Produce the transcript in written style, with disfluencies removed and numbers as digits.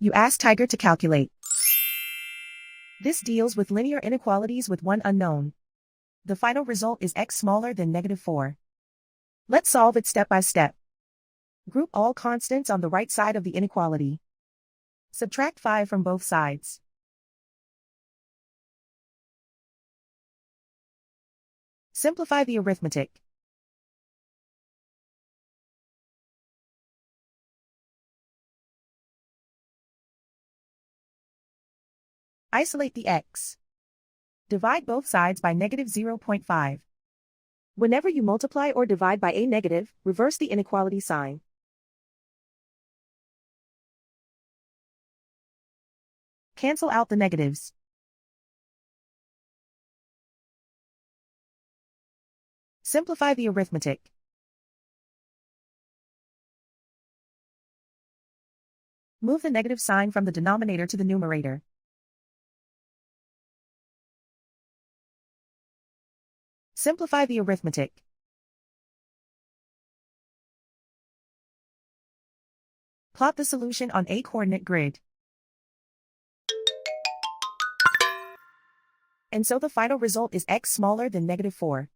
You ask Tiger to calculate. This deals with linear inequalities with one unknown. The final result is x smaller than -4. Let's solve it step by step. Group all constants on the right side of the inequality. Subtract 5 from both sides. Simplify the arithmetic. Isolate the x. Divide both sides by -0.5. Whenever you multiply or divide by a negative, reverse the inequality sign. Cancel out the negatives. Simplify the arithmetic. Move the negative sign from the denominator to the numerator. Simplify the arithmetic. Plot the solution on a coordinate grid. And so the final result is x smaller than -4.